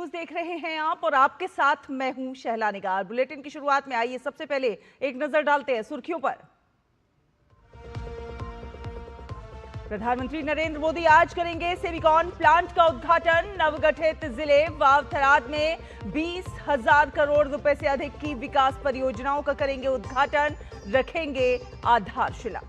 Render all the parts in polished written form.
News देख रहे हैं आप और आपके साथ मैं हूं शहला निगार। बुलेटिन की शुरुआत में आइए सबसे पहले एक नजर डालते हैं सुर्खियों पर। प्रधानमंत्री नरेंद्र मोदी आज करेंगे सेमिकॉन प्लांट का उद्घाटन। नवगठित जिले वाव थराद में 20,000 करोड़ रुपए से अधिक की विकास परियोजनाओं का करेंगे उद्घाटन, रखेंगे आधारशिला।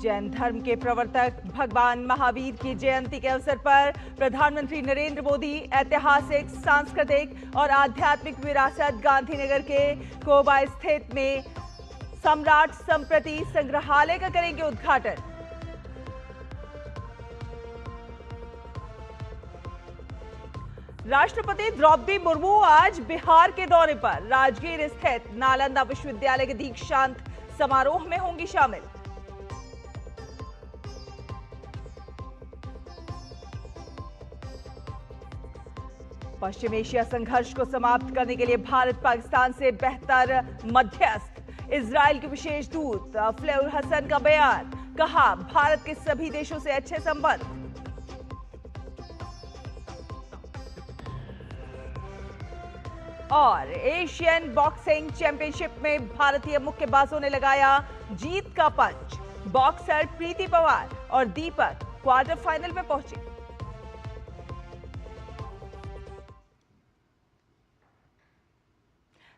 जैन धर्म के प्रवर्तक भगवान महावीर की जयंती के अवसर पर प्रधानमंत्री नरेंद्र मोदी ऐतिहासिक, सांस्कृतिक और आध्यात्मिक विरासत गांधीनगर के कोबा स्थित में सम्राट संप्रति संग्रहालय का करेंगे उद्घाटन। राष्ट्रपति द्रौपदी मुर्मू आज बिहार के दौरे पर राजगीर स्थित नालंदा विश्वविद्यालय के दीक्षांत समारोह में होंगी शामिल। पश्चिम एशिया संघर्ष को समाप्त करने के लिए भारत पाकिस्तान से बेहतर मध्यस्थ। इजरायल के विशेष दूत फ्लेउल हसन का बयान, कहा भारत के सभी देशों से अच्छे संबंध। और एशियन बॉक्सिंग चैंपियनशिप में भारतीय मुक्केबाजों ने लगाया जीत का पंच। बॉक्सर प्रीति पवार और दीपक क्वार्टर फाइनल में पहुंचे।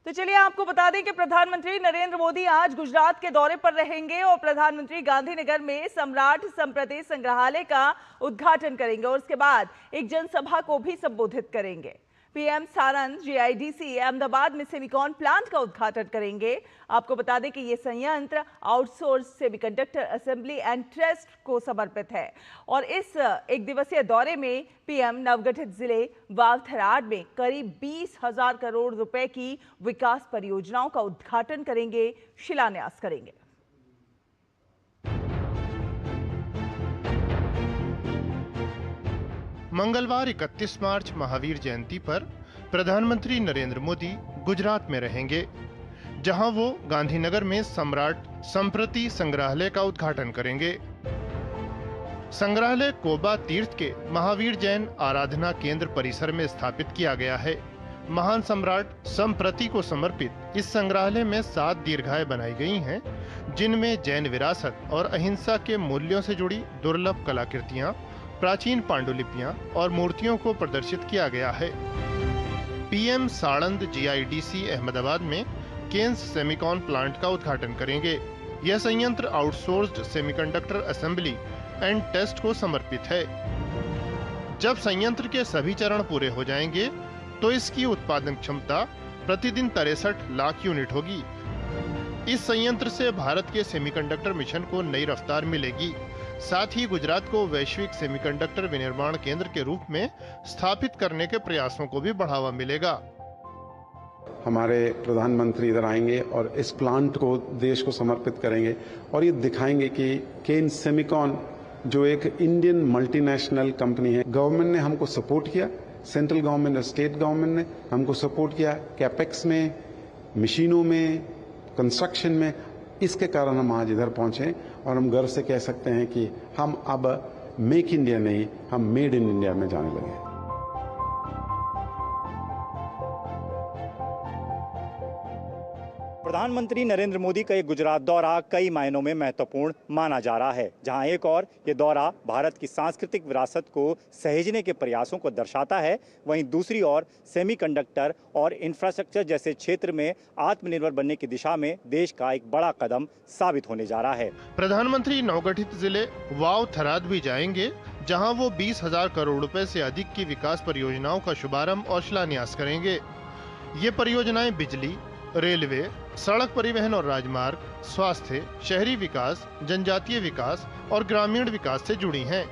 तो चलिए आपको बता दें कि प्रधानमंत्री नरेंद्र मोदी आज गुजरात के दौरे पर रहेंगे और प्रधानमंत्री गांधीनगर में सम्राट संप्रति संग्रहालय का उद्घाटन करेंगे और उसके बाद एक जनसभा को भी संबोधित करेंगे। पीएम सारन जीआईडीसी अहमदाबाद में सेमिकॉन प्लांट का उद्घाटन करेंगे। आपको बता दें कि यह संयंत्र outsource semiconductor assembly and test को समर्पित है और इस एक दिवसीय दौरे में पीएम नवगठित जिले वाव थराद में करीब 20,000 करोड़ रुपए की विकास परियोजनाओं का उद्घाटन करेंगे, शिलान्यास करेंगे। मंगलवार 31 मार्च महावीर जयंती पर प्रधानमंत्री नरेंद्र मोदी गुजरात में रहेंगे, जहां वो गांधीनगर में सम्राट संप्रति संग्रहालय का उद्घाटन करेंगे। संग्रहालय कोबा तीर्थ के महावीर जैन आराधना केंद्र परिसर में स्थापित किया गया है। महान सम्राट संप्रति को समर्पित इस संग्रहालय में 7 दीर्घाएं बनाई गई हैं, जिनमें जैन विरासत और अहिंसा के मूल्यों से जुड़ी दुर्लभ कलाकृतियां, प्राचीन पांडुलिपियां और मूर्तियों को प्रदर्शित किया गया है। पीएम साणंद जीआईडीसी अहमदाबाद में केन्स सेमिकॉन प्लांट का उद्घाटन करेंगे। यह संयंत्र outsourced semiconductor assembly and test को समर्पित है। जब संयंत्र के सभी चरण पूरे हो जाएंगे तो इसकी उत्पादन क्षमता प्रतिदिन 63 लाख यूनिट होगी। इस संयंत्र से भारत के सेमीकंडक्टर मिशन को नई रफ्तार मिलेगी। साथ ही गुजरात को वैश्विक सेमीकंडक्टर विनिर्माण केंद्र के रूप में स्थापित करने के प्रयासों को भी बढ़ावा मिलेगा। हमारे प्रधानमंत्री इधर आएंगे और इस प्लांट को देश को समर्पित करेंगे और ये दिखाएंगे कि केन्स सेमिकॉन जो एक इंडियन मल्टीनेशनल कंपनी है, गवर्नमेंट ने हमको सपोर्ट किया, सेंट्रल गवर्नमेंट और स्टेट गवर्नमेंट ने हमको सपोर्ट किया कैपेक्स में, मशीनों में, कंस्ट्रक्शन में। इसके कारण हम आज इधर पहुंचे और हम गर्व से कह सकते हैं कि हम अब मेक इंडिया नहीं, हम मेड इन इंडिया में जाने लगे हैं। प्रधानमंत्री नरेंद्र मोदी का ये गुजरात दौरा कई मायनों में महत्वपूर्ण माना जा रहा है। जहां एक और ये दौरा भारत की सांस्कृतिक विरासत को सहेजने के प्रयासों को दर्शाता है, वहीं दूसरी ओर सेमीकंडक्टर और इंफ्रास्ट्रक्चर जैसे क्षेत्र में आत्मनिर्भर बनने की दिशा में देश का एक बड़ा कदम साबित होने जा रहा है। प्रधानमंत्री नवगठित जिले वाव थराद भी जाएंगे, जहाँ वो 20,000 करोड़ रुपए से अधिक की विकास परियोजनाओं का शुभारंभ और शिलान्यास करेंगे। ये परियोजनाएं बिजली, रेलवे, सड़क परिवहन और राजमार्ग, स्वास्थ्य, शहरी विकास, जनजातीय विकास और ग्रामीण विकास से जुड़ी हैं।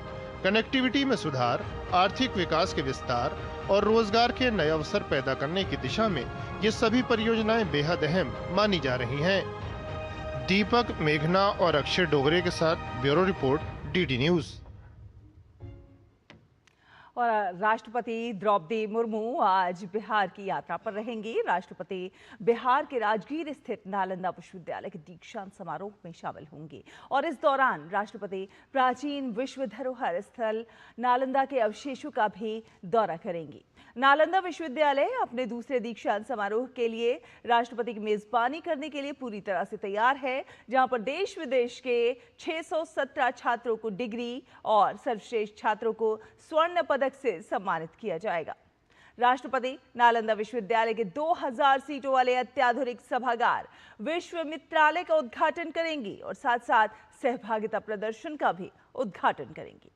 कनेक्टिविटी में सुधार, आर्थिक विकास के विस्तार और रोजगार के नए अवसर पैदा करने की दिशा में ये सभी परियोजनाएं बेहद अहम मानी जा रही हैं। दीपक, मेघना और अक्षय डोगरे के साथ ब्यूरो रिपोर्ट, डीडी न्यूज। और राष्ट्रपति द्रौपदी मुर्मू आज बिहार की यात्रा पर रहेंगी। राष्ट्रपति बिहार के राजगीर स्थित नालंदा विश्वविद्यालय के दीक्षांत समारोह में शामिल होंगी और इस दौरान राष्ट्रपति प्राचीन विश्व धरोहर स्थल नालंदा के अवशेषों का भी दौरा करेंगी। नालंदा विश्वविद्यालय अपने दूसरे दीक्षांत समारोह के लिए राष्ट्रपति की मेजबानी करने के लिए पूरी तरह से तैयार है, जहां पर देश विदेश के 617 छात्रों को डिग्री और सर्वश्रेष्ठ छात्रों को स्वर्ण पदक से सम्मानित किया जाएगा। राष्ट्रपति नालंदा विश्वविद्यालय के 2000 सीटों वाले अत्याधुनिक सभागार विश्वमित्रालय का उद्घाटन करेंगी और साथ साथ सहभागिता प्रदर्शन का भी उद्घाटन करेंगी।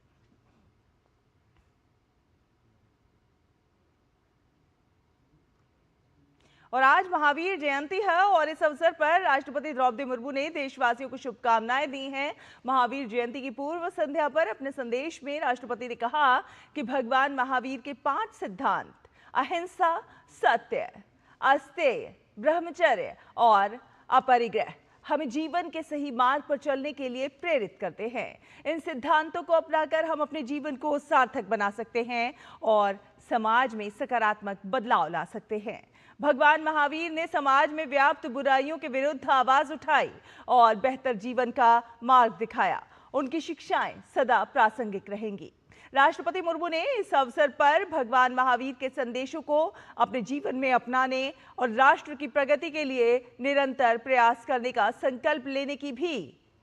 और आज महावीर जयंती है और इस अवसर पर राष्ट्रपति द्रौपदी मुर्मू ने देशवासियों को शुभकामनाएं दी हैं। महावीर जयंती की पूर्व संध्या पर अपने संदेश में राष्ट्रपति ने कहा कि भगवान महावीर के 5 सिद्धांत अहिंसा, सत्य, अस्तेय, ब्रह्मचर्य और अपरिग्रह हमें जीवन के सही मार्ग पर चलने के लिए प्रेरित करते हैं। इन सिद्धांतों को अपनाकर हम अपने जीवन को सार्थक बना सकते हैं और समाज में सकारात्मक बदलाव ला सकते हैं। भगवान महावीर ने समाज में व्याप्त बुराइयों के विरुद्ध आवाज उठाई और बेहतर जीवन का मार्ग दिखाया। उनकी शिक्षाएं सदा प्रासंगिक रहेंगी। राष्ट्रपति मुर्मू ने इस अवसर पर भगवान महावीर के संदेशों को अपने जीवन में अपनाने और राष्ट्र की प्रगति के लिए निरंतर प्रयास करने का संकल्प लेने की भी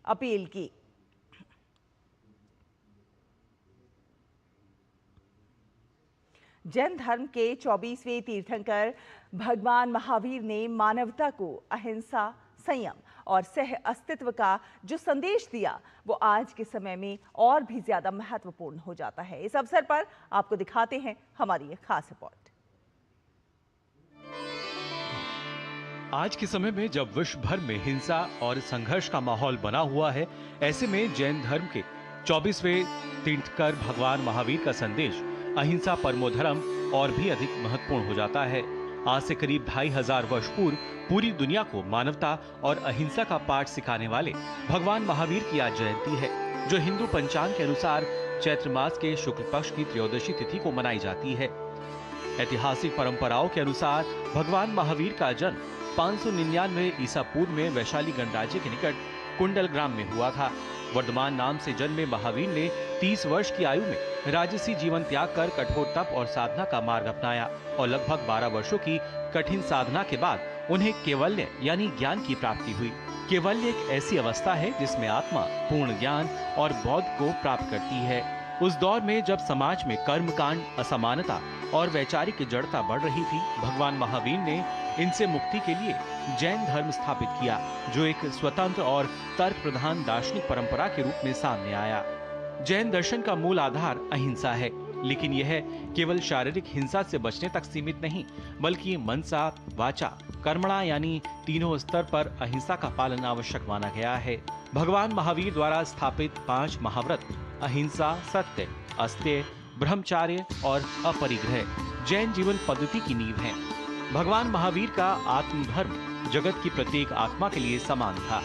अपील की। जैन धर्म के 24वें तीर्थंकर भगवान महावीर ने मानवता को अहिंसा, संयम और सह अस्तित्व का जो संदेश दिया वो आज के समय में और भी ज्यादा महत्वपूर्ण हो जाता है। इस अवसर पर आपको दिखाते हैं हमारी ये खास रिपोर्ट। आज के समय में जब विश्व भर में हिंसा और संघर्ष का माहौल बना हुआ है, ऐसे में जैन धर्म के 24वें तीर्थंकर भगवान महावीर का संदेश अहिंसा परमो धर्म और भी अधिक महत्वपूर्ण हो जाता है। आज से करीब 2500 वर्ष पूर्व पूरी दुनिया को मानवता और अहिंसा का पाठ सिखाने वाले भगवान महावीर की आज जयंती है, जो हिंदू पंचांग के अनुसार चैत्र मास के शुक्ल पक्ष की त्रयोदशी तिथि को मनाई जाती है। ऐतिहासिक परंपराओं के अनुसार भगवान महावीर का जन्म 599 ईसा पूर्व में वैशाली गणराज्य के निकट कुंडल ग्राम में हुआ था। वर्धमान नाम से जन्मे महावीर ने 30 वर्ष की आयु में राजसी जीवन त्याग कर कठोर तप और साधना का मार्ग अपनाया और लगभग 12 वर्षों की कठिन साधना के बाद उन्हें केवल्य यानी ज्ञान की प्राप्ति हुई। केवल्य एक ऐसी अवस्था है जिसमें आत्मा पूर्ण ज्ञान और बोध को प्राप्त करती है। उस दौर में जब समाज में कर्मकांड, असमानता और वैचारिक जड़ता बढ़ रही थी, भगवान महावीर ने इनसे मुक्ति के लिए जैन धर्म स्थापित किया, जो एक स्वतंत्र और तर्क प्रधान दार्शनिक परंपरा के रूप में सामने आया। जैन दर्शन का मूल आधार अहिंसा है, लेकिन यह केवल शारीरिक हिंसा से बचने तक सीमित नहीं, बल्कि मनसा, वाचा, कर्मणा यानी तीनों स्तर पर अहिंसा का पालन आवश्यक माना गया है। भगवान महावीर द्वारा स्थापित 5 महाव्रत अहिंसा, सत्य, अस्तेय, ब्रह्मचर्य और अपरिग्रह जैन जीवन पद्धति की नींव है। भगवान महावीर का आत्मधर्म जगत की प्रत्येक आत्मा के लिए समान था।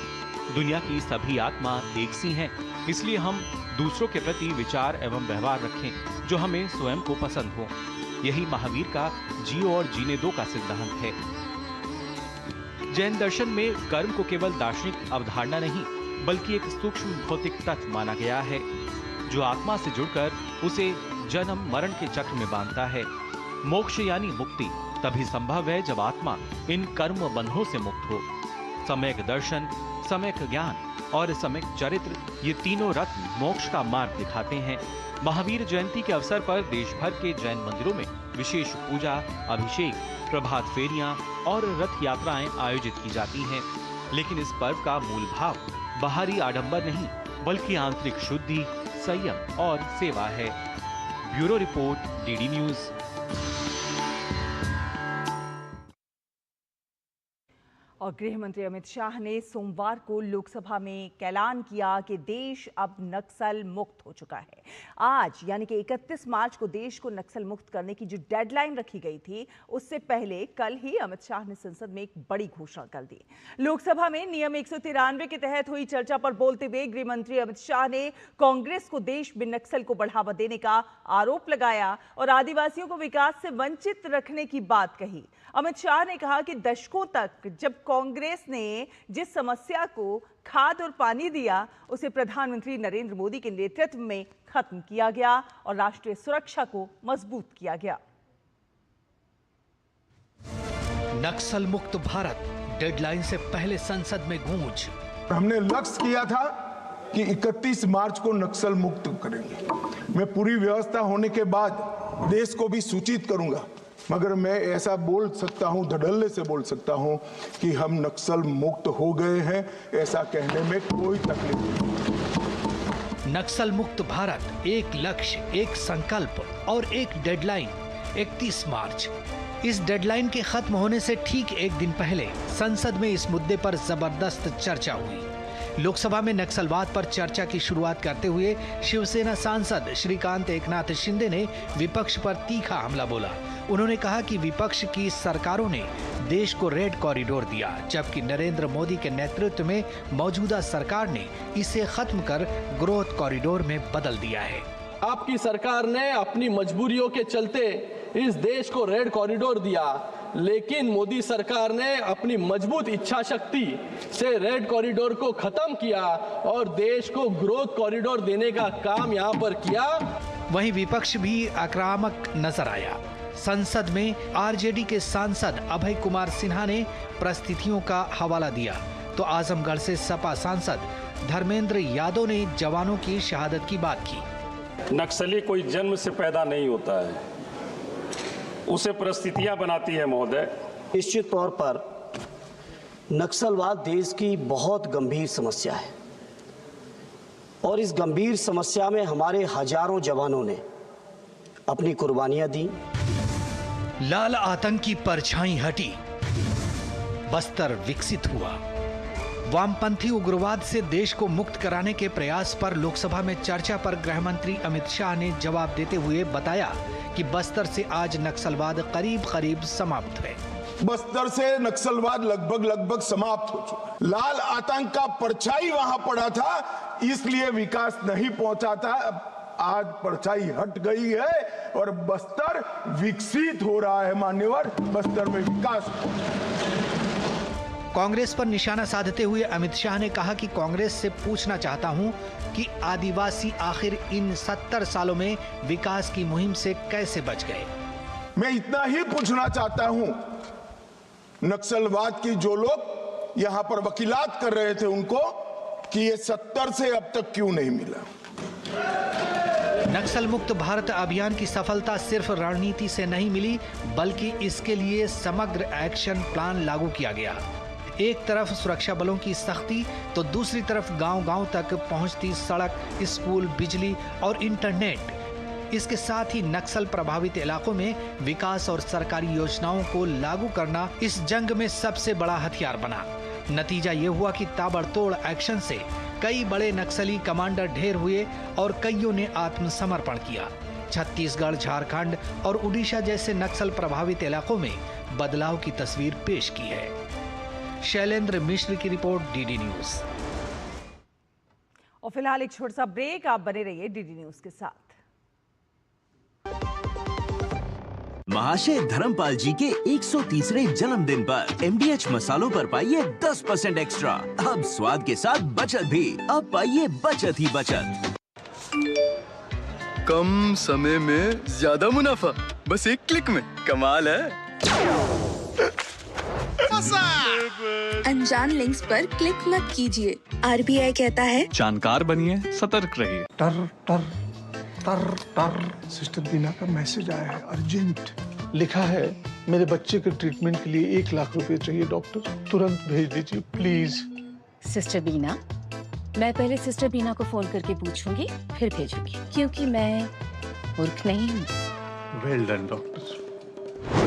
दुनिया की सभी आत्मा एक सी हैं, इसलिए हम दूसरों के प्रति विचार एवं व्यवहार रखें जो हमें स्वयं को पसंद हो। यही महावीर का जियो और जीने दो का सिद्धांत है। जैन दर्शन में कर्म को केवल दार्शनिक अवधारणा नहीं, बल्कि एक सूक्ष्म भौतिक तत्व माना गया है, जो आत्मा से जुड़कर उसे जन्म मरण के चक्र में बांधता है। मोक्ष यानी मुक्ति तभी संभव है जब आत्मा इन कर्म बंधनों से मुक्त हो। सम्यक दर्शन, सम्यक ज्ञान और सम्यक चरित्र, ये तीनों रत्न मोक्ष का मार्ग दिखाते हैं। महावीर जयंती के अवसर पर देश भर के जैन मंदिरों में विशेष पूजा, अभिषेक, प्रभात फेरियां और रथ यात्राएं आयोजित की जाती हैं। लेकिन इस पर्व का मूल भाव बाहरी आडंबर नहीं, बल्कि आंतरिक शुद्धि, संयम और सेवा है। Bureau report, DD news. और गृह मंत्री अमित शाह ने सोमवार को लोकसभा में ऐलान किया कि देश अब नक्सल मुक्त हो चुका है। आज यानी कि 31 मार्च को देश को नक्सल मुक्त करने की जो डेडलाइन रखी गई थी, उससे पहले कल ही अमित शाह ने संसद में एक बड़ी घोषणा कर दी। लोकसभा में नियम 193 के तहत हुई चर्चा पर बोलते हुए गृह मंत्री अमित शाह ने कांग्रेस को देश में नक्सल को बढ़ावा देने का आरोप लगाया और आदिवासियों को विकास से वंचित रखने की बात कही। अमित शाह ने कहा कि दशकों तक जब कांग्रेस ने जिस समस्या को खाद और पानी दिया, उसे प्रधानमंत्री नरेंद्र मोदी के नेतृत्व में खत्म किया गया और राष्ट्रीय सुरक्षा को मजबूत किया गया। नक्सल मुक्त भारत डेडलाइन से पहले संसद में गूंज। हमने लक्ष्य किया था कि 31 मार्च को नक्सल मुक्त करेंगे। मैं पूरी व्यवस्था होने के बाद देश को भी सूचित करूंगा, मगर मैं ऐसा बोल सकता हूं, धड़ल्ले से बोल सकता हूं कि हम नक्सल मुक्त हो गए हैं। ऐसा कहने में कोई तकलीफ नहीं। नक्सल मुक्त भारत, एक लक्ष्य, एक संकल्प और एक डेडलाइन 31 मार्च। इस डेडलाइन के खत्म होने से ठीक एक दिन पहले संसद में इस मुद्दे पर जबरदस्त चर्चा हुई। लोकसभा में नक्सलवाद पर चर्चा की शुरुआत करते हुए शिवसेना सांसद श्रीकांत एकनाथ शिंदे ने विपक्ष पर तीखा हमला बोला। उन्होंने कहा कि विपक्ष की सरकारों ने देश को रेड कॉरिडोर दिया, जबकि नरेंद्र मोदी के नेतृत्व में मौजूदा सरकार ने इसे खत्म कर ग्रोथ कॉरिडोर में बदल दिया है। आपकी सरकार ने अपनी मजबूरियों के चलते इस देश को रेड कॉरिडोर दिया, लेकिन मोदी सरकार ने अपनी मजबूत इच्छा शक्ति से रेड कॉरिडोर को खत्म किया और देश को ग्रोथ कॉरिडोर देने का काम यहाँ पर किया। वहीं विपक्ष भी आक्रामक नजर आया। संसद में आरजेडी के सांसद अभय कुमार सिन्हा ने परिस्थितियों का हवाला दिया, तो आजमगढ़ से सपा सांसद धर्मेंद्र यादव ने जवानों की शहादत की बात की। नक्सली कोई जन्म से पैदा नहीं होता है, उसे परिस्थितियां बनाती है महोदय। निश्चित तौर पर नक्सलवाद देश की बहुत गंभीर समस्या है और इस गंभीर समस्या में हमारे हजारों जवानों ने अपनी कुर्बानियां दी। लाल आतंक की परछाई हटी, बस्तर विकसित हुआ। वामपंथी उग्रवाद से देश को मुक्त कराने के प्रयास पर लोकसभा में चर्चा पर गृह मंत्री अमित शाह ने जवाब देते हुए बताया कि बस्तर से आज नक्सलवाद करीब समाप्त है। बस्तर से नक्सलवाद लगभग समाप्त हो चुका। लाल आतंक का परछाई वहां पड़ा था, इसलिए विकास नहीं पहुंचा था। आज परछाई हट गई है और बस्तर विकसित हो रहा है। मान्यवर, बस्तर में विकास। कांग्रेस पर निशाना साधते हुए अमित शाह ने कहा कि कांग्रेस से पूछना चाहता हूं कि आदिवासी आखिर इन 70 सालों में विकास की मुहिम से कैसे बच गए। मैं इतना ही पूछना चाहता हूं, नक्सलवाद की जो लोग यहां पर वकीलात कर रहे थे उनको, कि ये 70 से अब तक क्यों नहीं मिला। नक्सल मुक्त भारत अभियान की सफलता सिर्फ रणनीति से नहीं मिली, बल्कि इसके लिए समग्र एक्शन प्लान लागू किया गया। एक तरफ सुरक्षा बलों की सख्ती, तो दूसरी तरफ गांव-गांव तक पहुंचती सड़क, स्कूल, बिजली और इंटरनेट। इसके साथ ही नक्सल प्रभावित इलाकों में विकास और सरकारी योजनाओं को लागू करना इस जंग में सबसे बड़ा हथियार बना। नतीजा ये हुआ कि ताबड़तोड़ एक्शन से कई बड़े नक्सली कमांडर ढेर हुए और कईयों ने आत्मसमर्पण किया। छत्तीसगढ़, झारखंड और उड़ीसा जैसे नक्सल प्रभावित इलाकों में बदलाव की तस्वीर पेश की है। शैलेंद्र मिश्र की रिपोर्ट, डीडी न्यूज। और फिलहाल एक छोटा सा ब्रेक, आप बने रहिए डीडी न्यूज के साथ। महाशय धर्मपाल जी के 130वें जन्मदिन पर MDH मसालों पर पाइए 10% एक्स्ट्रा। अब स्वाद के साथ बचत भी। अब पाइए बचत ही बचत। कम समय में ज्यादा मुनाफा, बस एक क्लिक में। कमाल है। अनजान लिंक्स पर क्लिक मत कीजिए। RBI कहता है जानकार बनिए, सतर्क रहिए। टर टर टर टर। सिस्टर बीना का मैसेज आया है, अर्जेंट। लिखा है, मेरे बच्चे के ट्रीटमेंट के लिए 1 लाख रुपए चाहिए डॉक्टर, तुरंत भेज दीजिए प्लीज। सिस्टर बीना, मैं पहले सिस्टर बीना को फोन करके पूछूंगी, फिर भेजूंगी, क्योंकि मैं मूर्ख नहीं हूँ। Well done doctor.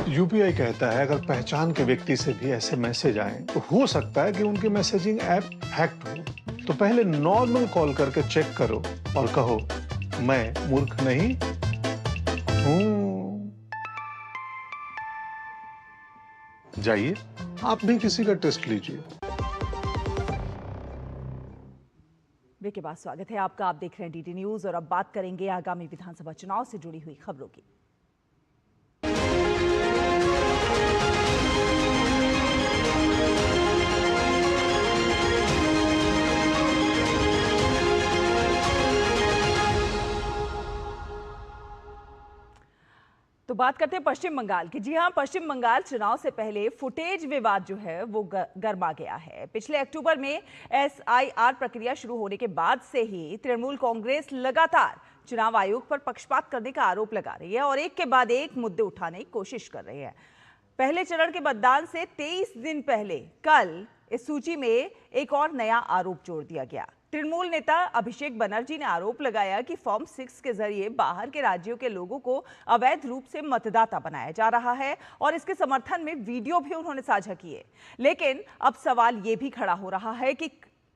यूपीआई कहता है अगर पहचान के व्यक्ति से भी ऐसे मैसेज आए तो हो सकता है कि उनके मैसेजिंग ऐप हैक्ड हो। तो पहले नॉर्मल कॉल करके चेक करो और कहो मैं मूर्ख नहीं हूं। जाइए आप भी किसी का टेस्ट लीजिए। ब्रेक के बाद स्वागत है आपका। आप देख रहे हैं डीडी न्यूज और अब बात करेंगे आगामी विधानसभा चुनाव से जुड़ी हुई खबरों की। तो बात करते हैं पश्चिम बंगाल की। जी हां, पश्चिम बंगाल चुनाव से पहले फुटेज विवाद जो है वो गर्मा गया है। पिछले अक्टूबर में SIR प्रक्रिया शुरू होने के बाद से ही तृणमूल कांग्रेस लगातार चुनाव आयोग पर पक्षपात करने का आरोप लगा रही है और एक के बाद एक मुद्दे उठाने की कोशिश कर रही है। पहले चरण के मतदान से 23 दिन पहले कल इस सूची में एक और नया आरोप जोड़ दिया गया। तृणमूल नेता अभिषेक बनर्जी ने आरोप लगाया कि फॉर्म 6 के जरिए बाहर के राज्यों के लोगों को अवैध रूप से मतदाता बनाया जा रहा है और इसके समर्थन में वीडियो भी उन्होंने साझा किए। लेकिन अब सवाल ये भी खड़ा हो रहा है कि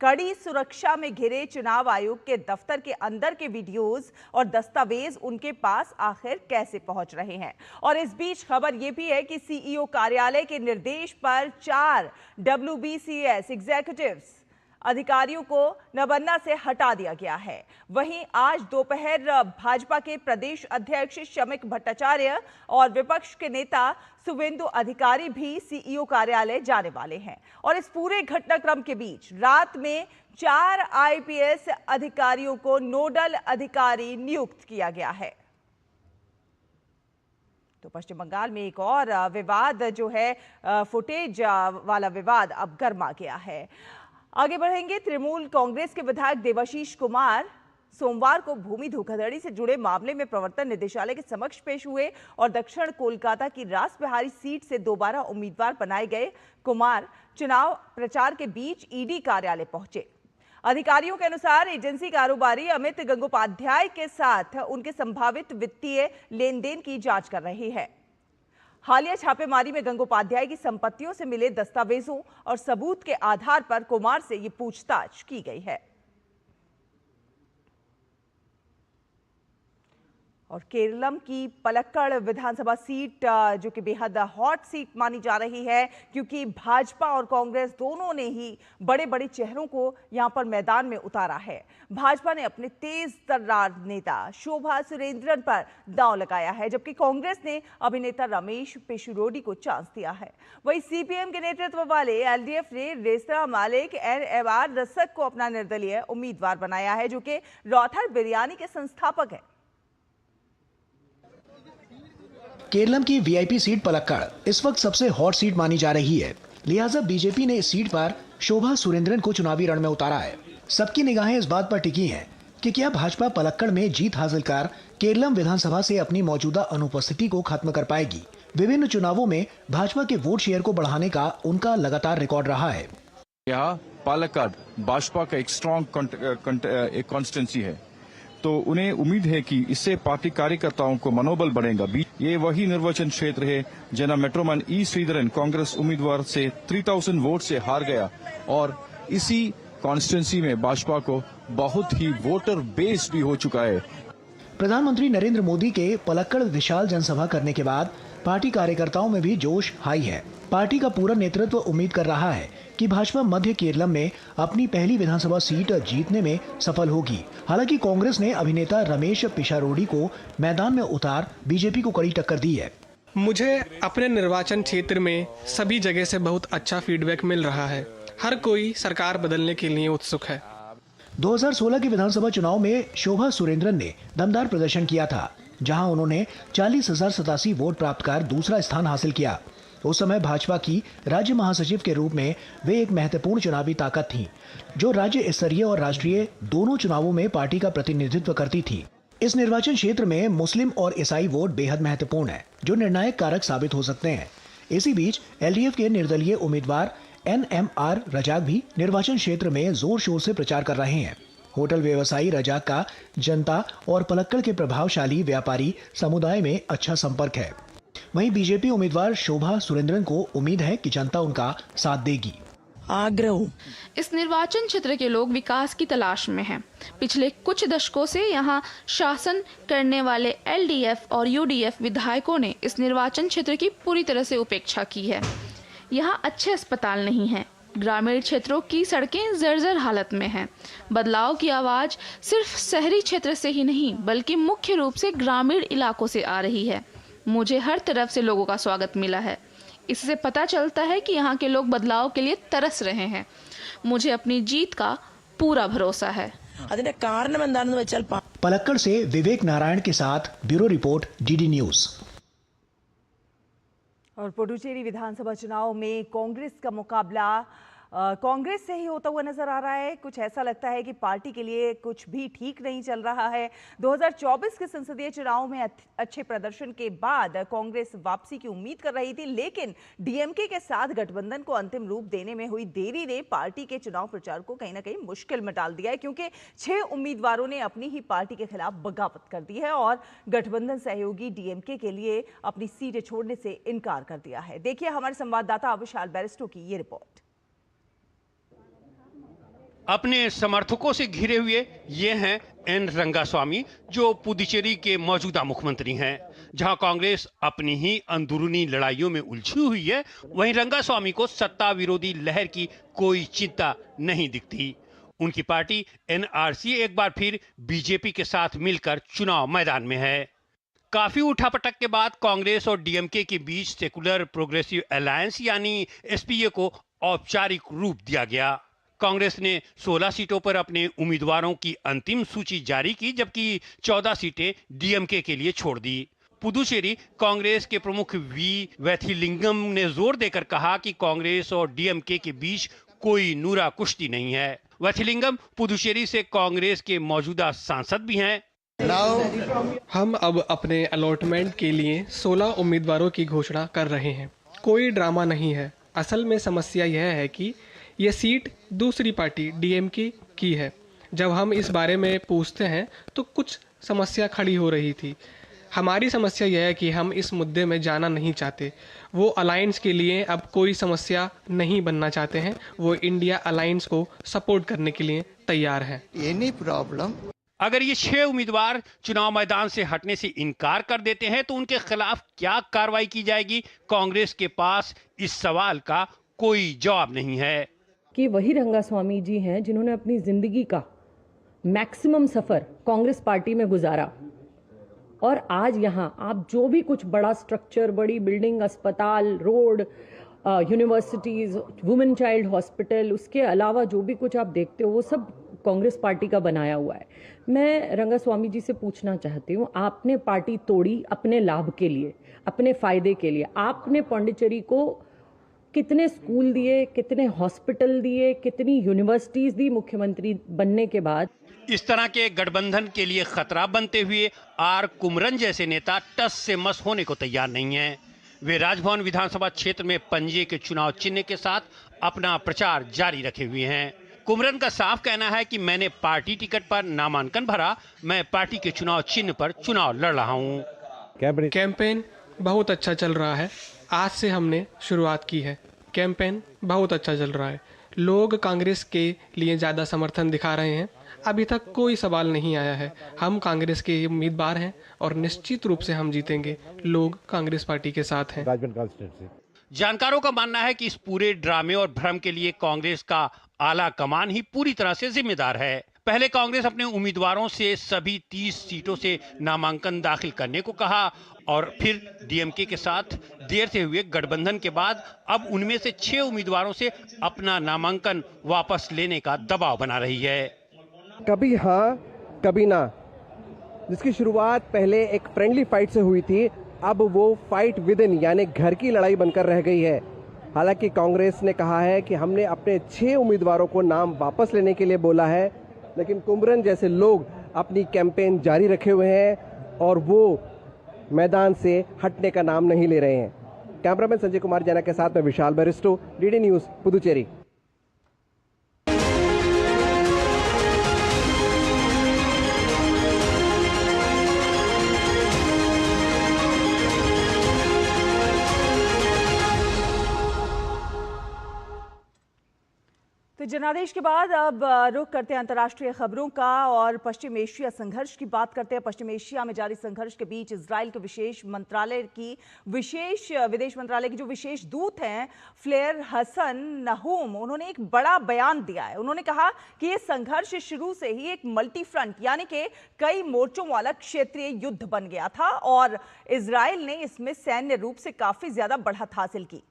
कड़ी सुरक्षा में घिरे चुनाव आयोग के दफ्तर के अंदर के वीडियोस और दस्तावेज उनके पास आखिर कैसे पहुंच रहे हैं। और इस बीच खबर यह भी है कि CEO कार्यालय के निर्देश पर 4 WBCS एग्जीक्यूटिव्स अधिकारियों को नबन्ना से हटा दिया गया है। वहीं आज दोपहर भाजपा के प्रदेश अध्यक्ष शमिक भट्टाचार्य और विपक्ष के नेता शुवेंदु अधिकारी भी CEO कार्यालय जाने वाले हैं। और इस पूरे घटनाक्रम के बीच रात में 4 IPS अधिकारियों को नोडल अधिकारी नियुक्त किया गया है। तो पश्चिम बंगाल में एक और विवाद जो है फुटेज वाला विवाद अब गर्मा गया है। आगे बढ़ेंगे। तृणमूल कांग्रेस के विधायक देवाशीष कुमार सोमवार को भूमि धोखाधड़ी से जुड़े मामले में प्रवर्तन निदेशालय के समक्ष पेश हुए और दक्षिण कोलकाता की रासबिहारी सीट से दोबारा उम्मीदवार बनाए गए कुमार चुनाव प्रचार के बीच ED कार्यालय पहुंचे। अधिकारियों के अनुसार एजेंसी कारोबारी अमित गंगोपाध्याय के साथ उनके संभावित वित्तीय लेन देन की जांच कर रही है। हालिया छापेमारी में गंगोपाध्याय की संपत्तियों से मिले दस्तावेजों और सबूत के आधार पर कुमार से ये पूछताछ की गई है। और केरलम की पलक्कड़ विधानसभा सीट जो कि बेहद हॉट सीट मानी जा रही है, क्योंकि भाजपा और कांग्रेस दोनों ने ही बड़े बड़े चेहरों को यहां पर मैदान में उतारा है। भाजपा ने अपने तेज तर्रार नेता शोभा सुरेंद्रन पर दांव लगाया है, जबकि कांग्रेस ने अभिनेता रमेश पेशुरोडी को चांस दिया है। वहीं CPM के नेतृत्व वाले LDF ने रेस्तरां मालिक NMR रसक को अपना निर्दलीय उम्मीदवार बनाया है, जो कि रॉथर बिरयानी के संस्थापक है। केरलम की VIP सीट पलक्कड़ इस वक्त सबसे हॉट सीट मानी जा रही है, लिहाजा बीजेपी ने इस सीट पर शोभा सुरेंद्रन को चुनावी रण में उतारा है। सबकी निगाहें इस बात पर टिकी हैं कि क्या भाजपा पलक्कड़ में जीत हासिल कर केरलम विधानसभा से अपनी मौजूदा अनुपस्थिति को खत्म कर पाएगी। विभिन्न चुनावों में भाजपा के वोट शेयर को बढ़ाने का उनका लगातार रिकॉर्ड रहा है। यहाँ पालक्काड़ भाजपा का एक स्ट्रॉन्ग कॉन्स्टिट्यूंसी है, तो उन्हें उम्मीद है कि इससे पार्टी कार्यकर्ताओं को मनोबल बढ़ेगा। ये वही निर्वाचन क्षेत्र है जहां मेट्रोमैन E श्रीधरन कांग्रेस उम्मीदवार से 3000 वोट से हार गया और इसी कॉन्स्टिट्यूंसी में भाजपा को बहुत ही वोटर बेस भी हो चुका है। प्रधानमंत्री नरेंद्र मोदी के पलक्कड़ विशाल जनसभा करने के बाद पार्टी कार्यकर्ताओं में भी जोश हाई है। पार्टी का पूरा नेतृत्व उम्मीद कर रहा है कि भाजपा मध्य केरलम में अपनी पहली विधानसभा सीट जीतने में सफल होगी। हालांकि कांग्रेस ने अभिनेता रमेश पेशारोडी को मैदान में उतार बीजेपी को कड़ी टक्कर दी है। मुझे अपने निर्वाचन क्षेत्र में सभी जगह से बहुत अच्छा फीडबैक मिल रहा है। हर कोई सरकार बदलने के लिए उत्सुक है। 2016 के विधानसभा चुनाव में शोभा सुरेंद्रन ने दमदार प्रदर्शन किया था, जहां उन्होंने 40,087 वोट प्राप्त कर दूसरा स्थान हासिल किया। उस समय भाजपा की राज्य महासचिव के रूप में वे एक महत्वपूर्ण चुनावी ताकत थीं, जो राज्य स्तरीय और राष्ट्रीय दोनों चुनावों में पार्टी का प्रतिनिधित्व करती थी। इस निर्वाचन क्षेत्र में मुस्लिम और ईसाई वोट बेहद महत्वपूर्ण है, जो निर्णायक कारक साबित हो सकते हैं। इसी बीच LDF के निर्दलीय उम्मीदवार NMR रजाक भी निर्वाचन क्षेत्र में जोर शोर से प्रचार कर रहे हैं। होटल व्यवसायी रजाक का जनता और पलक्कड़ के प्रभावशाली व्यापारी समुदाय में अच्छा संपर्क है। वहीं बीजेपी उम्मीदवार शोभा सुरेंद्रन को उम्मीद है कि जनता उनका साथ देगी। इस निर्वाचन क्षेत्र के लोग विकास की तलाश में हैं। पिछले कुछ दशकों से यहां शासन करने वाले एलडीएफ और यूडीएफ विधायकों ने इस निर्वाचन क्षेत्र की पूरी तरह से उपेक्षा की है। यहां अच्छे अस्पताल नहीं हैं। ग्रामीण क्षेत्रों की सड़कें जर्जर हालत में हैं। बदलाव की आवाज़ सिर्फ शहरी क्षेत्र से ही नहीं बल्कि मुख्य रूप से ग्रामीण इलाकों से आ रही है। मुझे हर तरफ से लोगों का स्वागत मिला है। इससे पता चलता है कि यहाँ के लोग बदलाव के लिए तरस रहे हैं। मुझे अपनी जीत का पूरा भरोसा है। पलक्कड़ से विवेक नारायण के साथ ब्यूरो रिपोर्ट डीडी न्यूज। और पुडुचेरी विधानसभा चुनाव में कांग्रेस का मुकाबला कांग्रेस से ही होता हुआ नजर आ रहा है। कुछ ऐसा लगता है कि पार्टी के लिए कुछ भी ठीक नहीं चल रहा है। 2024 के संसदीय चुनाव में अच्छे प्रदर्शन के बाद कांग्रेस वापसी की उम्मीद कर रही थी, लेकिन डीएमके के साथ गठबंधन को अंतिम रूप देने में हुई देरी ने पार्टी के चुनाव प्रचार को कहीं ना कहीं मुश्किल में डाल दिया है, क्योंकि 6 उम्मीदवारों ने अपनी ही पार्टी के खिलाफ बगावत कर दी है और गठबंधन सहयोगी डीएमके के लिए अपनी सीटें छोड़ने से इनकार कर दिया है। देखिए हमारे संवाददाता विशाल बैरिस्टो की ये रिपोर्ट। अपने समर्थकों से घिरे हुए ये हैं एन रंगास्वामी, जो पुडुचेरी के मौजूदा मुख्यमंत्री हैं। जहां कांग्रेस अपनी ही अंदरूनी लड़ाइयों में उलझी हुई है, वहीं रंगास्वामी को सत्ता विरोधी लहर की कोई चिंता नहीं दिखती। उनकी पार्टी एनआरसी एक बार फिर बीजेपी के साथ मिलकर चुनाव मैदान में है। काफी उठापटक के बाद कांग्रेस और डीएमके के बीच सेकुलर प्रोग्रेसिव अलायंस यानी एसपीए को औपचारिक रूप दिया गया। कांग्रेस ने 16 सीटों पर अपने उम्मीदवारों की अंतिम सूची जारी की, जबकि 14 सीटें डीएमके के लिए छोड़ दी। पुडुचेरी कांग्रेस के प्रमुख वी वैथिलिंगम ने जोर देकर कहा कि कांग्रेस और डीएमके के बीच कोई नूरा कुश्ती नहीं है। वैथिलिंगम पुडुचेरी से कांग्रेस के मौजूदा सांसद भी हैं। हम अब अपने अलॉटमेंट के लिए 16 उम्मीदवारों की घोषणा कर रहे हैं। कोई ड्रामा नहीं है। असल में समस्या यह है कि ये सीट दूसरी पार्टी डीएमके की है। जब हम इस बारे में पूछते हैं तो कुछ समस्या खड़ी हो रही थी। हमारी समस्या यह है कि हम इस मुद्दे में जाना नहीं चाहते। वो अलायंस के लिए अब कोई समस्या नहीं बनना चाहते हैं। वो इंडिया अलायंस को सपोर्ट करने के लिए तैयार हैं। Any problem? अगर ये 6 उम्मीदवार चुनाव मैदान से हटने से इनकार कर देते हैं तो उनके खिलाफ क्या कार्रवाई की जाएगी? कांग्रेस के पास इस सवाल का कोई जवाब नहीं है। कि वही रंगास्वामी जी हैं जिन्होंने अपनी जिंदगी का मैक्सिमम सफर कांग्रेस पार्टी में गुजारा, और आज यहाँ आप जो भी कुछ बड़ा स्ट्रक्चर, बड़ी बिल्डिंग, अस्पताल, road, universities, women child hospital, उसके अलावा जो भी कुछ आप देखते हो वो सब कांग्रेस पार्टी का बनाया हुआ है। मैं रंगास्वामी जी से पूछना चाहती हूँ, आपने पार्टी तोड़ी अपने लाभ के लिए, अपने फायदे के लिए। आपने पांडिचेरी को कितने स्कूल दिए, कितने हॉस्पिटल दिए, कितनी यूनिवर्सिटीज दी मुख्यमंत्री बनने के बाद। इस तरह के गठबंधन के लिए खतरा बनते हुए आर कुमरन जैसे नेता टस से मस होने को तैयार नहीं हैं। वे राजभवन विधानसभा क्षेत्र में पंजे के चुनाव चिन्ह के साथ अपना प्रचार जारी रखे हुए हैं। कुमरन का साफ कहना है कि मैंने पार्टी टिकट पर नामांकन भरा, मैं पार्टी के चुनाव चिन्ह पर चुनाव लड़ रहा हूँ। कैंपेन बहुत अच्छा चल रहा है। आज से हमने शुरुआत की है। कैंपेन बहुत अच्छा चल रहा है। लोग कांग्रेस के लिए ज़्यादा समर्थन दिखा रहे हैं। अभी तक कोई सवाल नहीं आया है। हम कांग्रेस के उम्मीदवार हैं और निश्चित रूप से हम जीतेंगे। लोग कांग्रेस पार्टी के साथ हैं। जानकारों का मानना है कि इस पूरे ड्रामे और भ्रम के लिए कांग्रेस का आला कमान ही पूरी तरह से जिम्मेदार है। पहले कांग्रेस अपने उम्मीदवारों से सभी 30 सीटों से नामांकन दाखिल करने को कहा और फिर डीएमके के साथ देर से हुए गठबंधन के बाद अब उनमें से 6 उम्मीदवारों से अपना नामांकन वापस लेने का दबाव बना रही है। कभी हाँ कभी ना, जिसकी शुरुआत पहले एक फ्रेंडली फाइट से हुई थी, अब वो फाइट विद इन यानी घर की लड़ाई बनकर रह गई है। हालांकि कांग्रेस ने कहा है कि हमने अपने 6 उम्मीदवारों को नाम वापस लेने के लिए बोला है, लेकिन कुमरन जैसे लोग अपनी कैंपेन जारी रखे हुए हैं और वो मैदान से हटने का नाम नहीं ले रहे हैं। कैमरामैन संजय कुमार जैना के साथ में विशाल बैरिस्टो, डीडी न्यूज़, पुदुचेरी। तो जनादेश के बाद अब रुख करते हैं अंतर्राष्ट्रीय खबरों का और पश्चिम एशिया संघर्ष की बात करते हैं। पश्चिम एशिया में जारी संघर्ष के बीच इजराइल के विदेश मंत्रालय की जो विशेष दूत हैं फ्लेयर हसन नहूम, उन्होंने एक बड़ा बयान दिया है। उन्होंने कहा कि ये संघर्ष शुरू से ही एक मल्टी फ्रंट यानी कि कई मोर्चों वाला क्षेत्रीय युद्ध बन गया था और इजराइल ने इसमें सैन्य रूप से काफी ज्यादा बढ़त हासिल की।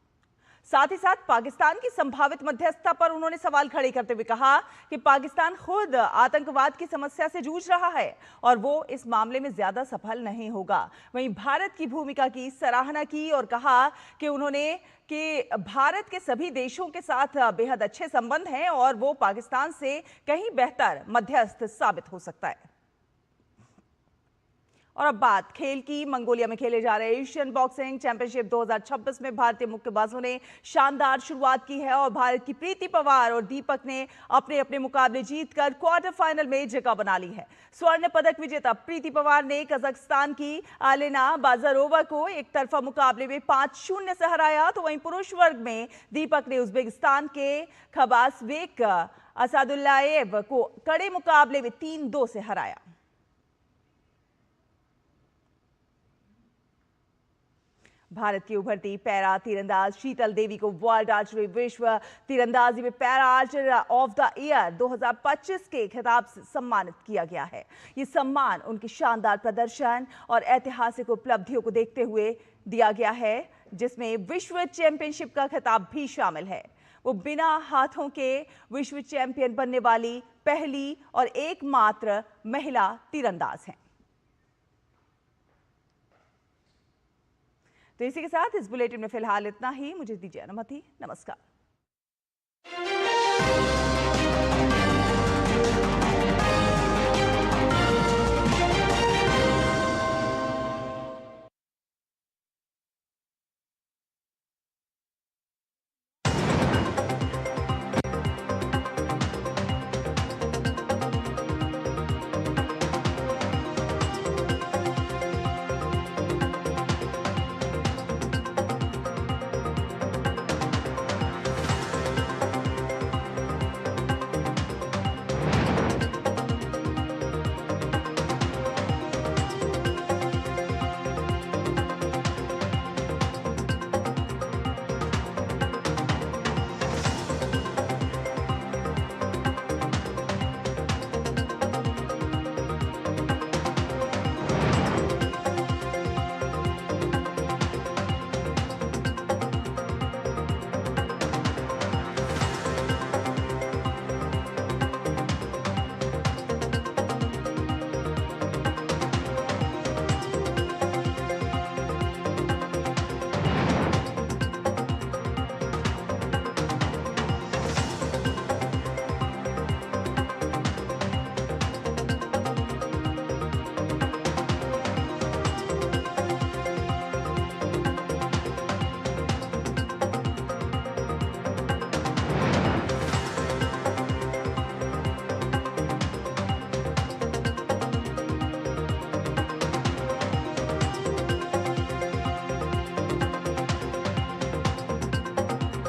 साथ ही साथ पाकिस्तान की संभावित मध्यस्थता पर उन्होंने सवाल खड़े करते हुए कहा कि पाकिस्तान खुद आतंकवाद की समस्या से जूझ रहा है और वो इस मामले में ज्यादा सफल नहीं होगा। वहीं भारत की भूमिका की सराहना की और कहा कि भारत के सभी देशों के साथ बेहद अच्छे संबंध हैं और वो पाकिस्तान से कहीं बेहतर मध्यस्थ साबित हो सकता है। और अब बात खेल की। मंगोलिया में खेले जा रहे एशियन बॉक्सिंग चैंपियनशिप 2026 में भारतीय मुक्केबाजों ने शानदार शुरुआत की है और भारत की प्रीति पवार और दीपक ने अपने अपने मुकाबले जीतकर क्वार्टर फाइनल में जगह बना ली है। स्वर्ण पदक विजेता प्रीति पवार ने कजाकिस्तान की आलेना बाजारोवा को एक तरफा मुकाबले में 5-0 से हराया, तो वहीं पुरुष वर्ग में दीपक ने उज्बेकिस्तान के खबासबेक असादुल्लाएव को कड़े मुकाबले में 3-2 से हराया। भारत की उभरती पैरा तीरंदाज शीतल देवी को वर्ल्ड आर्चरी विश्व तीरंदाजी में para Archer of the year 2025 के खिताब से सम्मानित किया गया है। ये सम्मान उनके शानदार प्रदर्शन और ऐतिहासिक उपलब्धियों को देखते हुए दिया गया है, जिसमें विश्व चैंपियनशिप का खिताब भी शामिल है। वो बिना हाथों के विश्व चैंपियन बनने वाली पहली और एकमात्र महिला तीरंदाज हैं। तो इसी के साथ इस बुलेटिन में फिलहाल इतना ही। मुझे दीजिए अनुमति। नमस्कार।